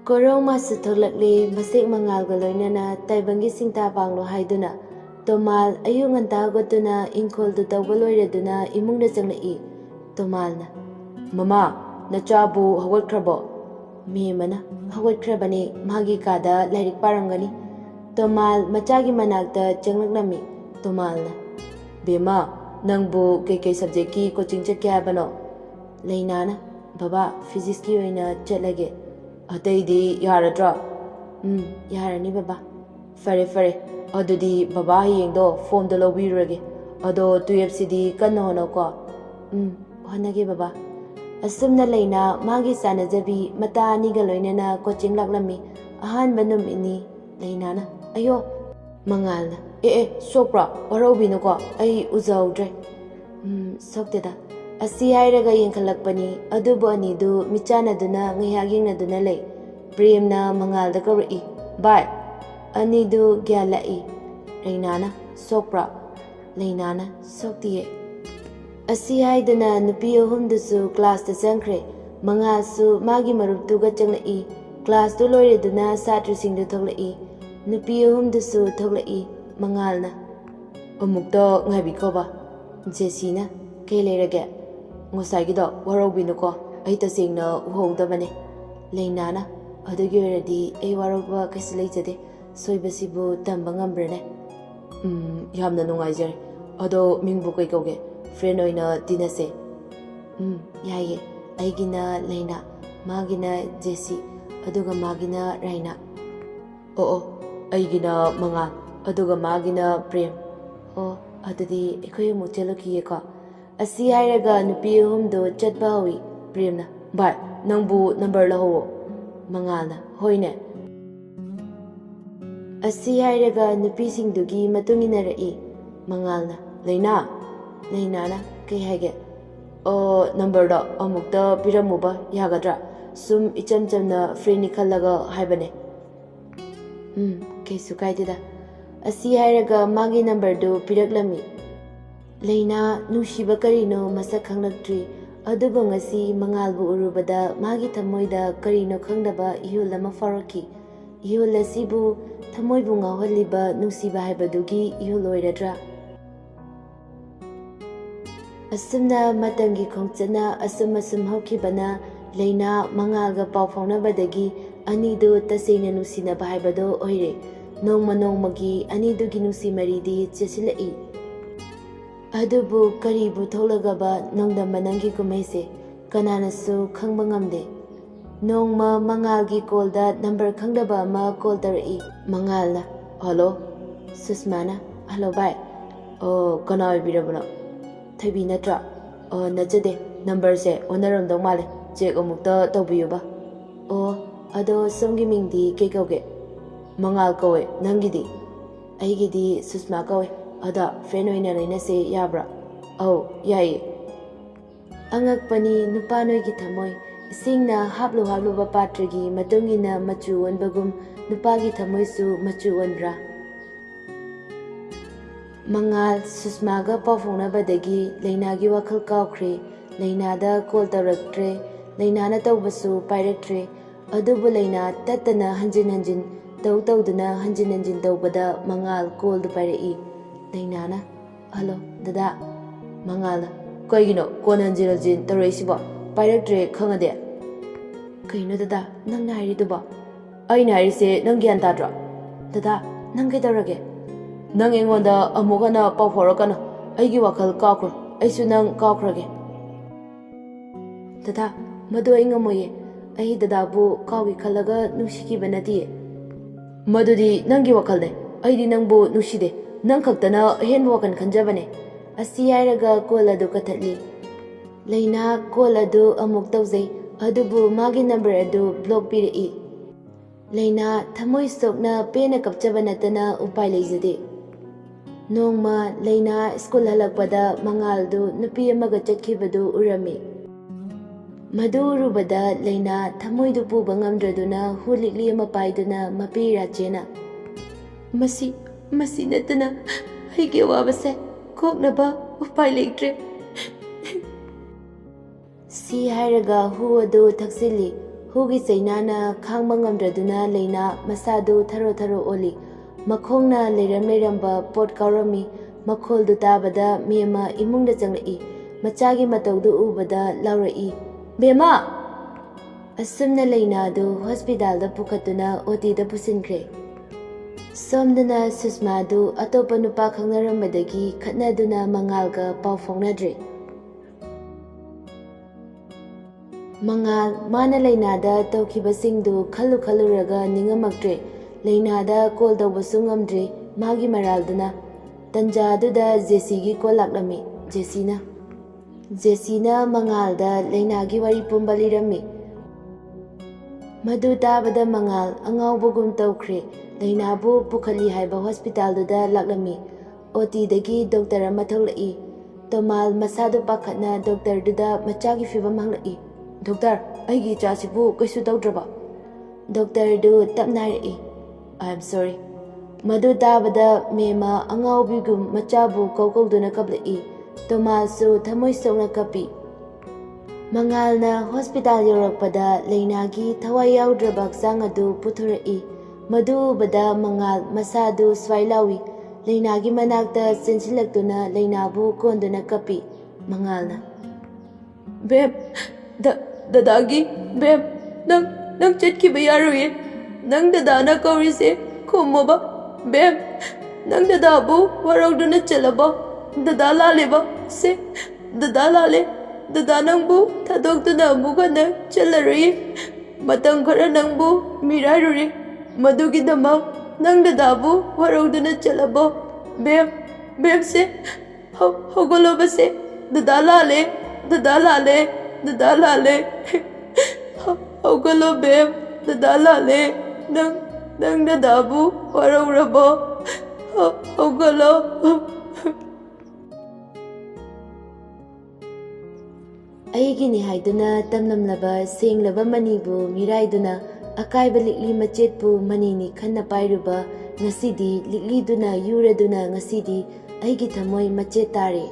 Korong masu thoklakli masik mangalga loinana taibangi singta panglo haiduna Tomal ayu nganta hagotuna ingkol du tawba loireduna imungda changlai Tomalna Mama nachabu hawatkrabo Maymna hawatkrabani magi kada lairik parangani Tomal machagi manakta changlaknami Tomalna Bema nangbu kei subjectki coaching chatke habano Lainana Baba physics ki oina chatlage Ataidi yaradra yarani baba Fare adudi baba hiyengdo form da lobirage ado 12 cd kanno hono ko honage baba asumna leina magi sanajabi mata ani ga loinana coaching laklami ahan banum ini leinana ayo mangalna sokra Warouduna ko ai uzaudre sokteda asi hairaga yengkhalakpani adubu anidu michanaduna ngayagyengnaduna lei premna mangalda kawri bai anidu gyalai Rainana sokra Lainana soktiye asi haidana nupi ahumdusu class ta changkhre mangasu magi maruptuga changlai class tu loireduna satrisingdu thoklai nupi ahumdusu thoklai mangalna amukta ngaibikoba jesina kei leirage ngosaigido Warouduna ko ai tasengna uhowdabane Lainana adugi oiradi ai waroba kaisi leijade soibasibu tamba ngambrane yamna nungaijare ado mingbu kai kauge friend oina tinase yaye aigina Laina magina Jesi aduga magina Raina aigina Mangal aduga magina Prem adudi ekhoi mu chelokiye ko asi hairaga nupi ahumdo chatba hawi Premna bai nangbu number laho Mangalna hoine asi hairaga nupisingdugi matunginara'i Mangalna Lainana kei haige number da amukta piramuba yagadra sum icham chamna friend khallaga haibane keisu kaidida asi hairaga magi number do piraklami Laina nushiba karino masak khanglaktri adubu ngasi Mangalbu urubada magi thamoida karino khangdaba ihul ama faraki ihul asibu thamoibu ngawhaliba nungsiba haibadugi ihul oiradra asumna matangi khongchana asum hokibana Laina Mangalga pau faunabadagi anidu tasena nungsinaba haibado oire nongmagi anidugi nungsi maridi chesilai adubu karibu tholagaba nongdamba nangi kumaise kananasu khangba ngamde nongma Mangalgi kolda number khangdaba ama call tarai Mangalna hello Susmana hello bye kana oibirabano Thoibi natra najade number se onaramdau male check amukta twbiyu ba ado somgi mingdi kei kauge Mangal kawe nangidi aigidi Susma kawe ada friend oina lainase yabra yaye angakpani nupa noigi thamoi isingna habluba patragi matungina machu onbagum nupagi thamoisu machu onbra Mangal Susmaga paufongna-badagi Lainagi wakhal kaukre Lainada call tauraktre Lainana taubasu pairaktre adubu Laina tattana hanjin tauduna hanjin taubada Mangal call du pairai Lainana hello dada Mangal kaigino kon hanjin taraisiba pairaktre khangade kaino dada nangna hairiduba aina hairise nang gyan tadra dada nang kaidaurage nang engonda amugana pawhorakana aigi wakhal kaukro aisu nang kaukrage dada madu ai ngamoye ai dadabu kawi khalaga nushiki banati madudi nangi wakhalde aidi nangbu nushide nang khaktana henbo kan khanjabane asi hairaga kola du kathatli Laina kola du amuk tawjai adubu magi number adu block pirai Laina thamoi sokna pena kapchaba natana upai leijade nongma Laina school halakpada Mangaldu nupi amaga chatkibadu urami madu urubada Laina thamoidu puba ngamdraduna hulikli ama paiduna mapira chena masi natana haige wabase koknaba upai leitre si hairaga hu adu thaksili Hugi chainana khangba ngamdraduna leina masadu tharo tharo oli. Makhongna leiramba pot kaurami. Makholdu tabada mema imungda changlai. Machagi mataudu ubada laurai. Bema! Asumna leina hospital da pukatuna oti da pusinkre. Somdana Susmadu atopa nupa khangnarammadagi khatnaduna Mangalga pau faunadre. Mangal mana lainada tawkhibasingdu khaluraga ningamakdre. Lainada call tawbasu ngamdre magi maralduna. Tanjaduda Jesigi call laklami. Jesina Mangalda lainagi wari pumba lirami. Madu tabada Mangal angawbugum tawkhre. Lainabu pukhali haiba hospital da laklami. Oti dagi doctor amathulai. Tomal masadu pakhatna doctor duda machagi fibam hanglai. Doctor, aigi chasibu kaisu tawdraba. Doctor du tapnai. I am sorry. Madu tabada mema angawbigum machabu kaukawduna kablai. Tomal su thamoi sokna kapi. Mangalna hospital yorakpada lainagi thawai yaudraba hkchang adu puthurai. Madu bada Mangal masadu swailawi. Lainagi manakta sensilaktuna lainabu konduna kapi. Mangalna. Beb, dadagi, beb, nang chatlabo yaroye. Nang dadana kaurise, kumoba. Beb, nang dadabu Warouduna chalaba. Dadala leba, se, dadala le. Dadanangbu thadoktuna amukana chalaroye. Matang khara nangbu mirarure. Madugidama nang dadabu Warouduna chalabo. Beb se hogoloba se dadalale hogolo beb dadalale nang dadabu Warourabo hogolo. Aigini haiduna tamnamlaba senglaba manibu miraiduna akaiba likli machetpu manini khanna pairuba ngasidi likli duna yuraduna ngasidi aigi thamoi machet tare.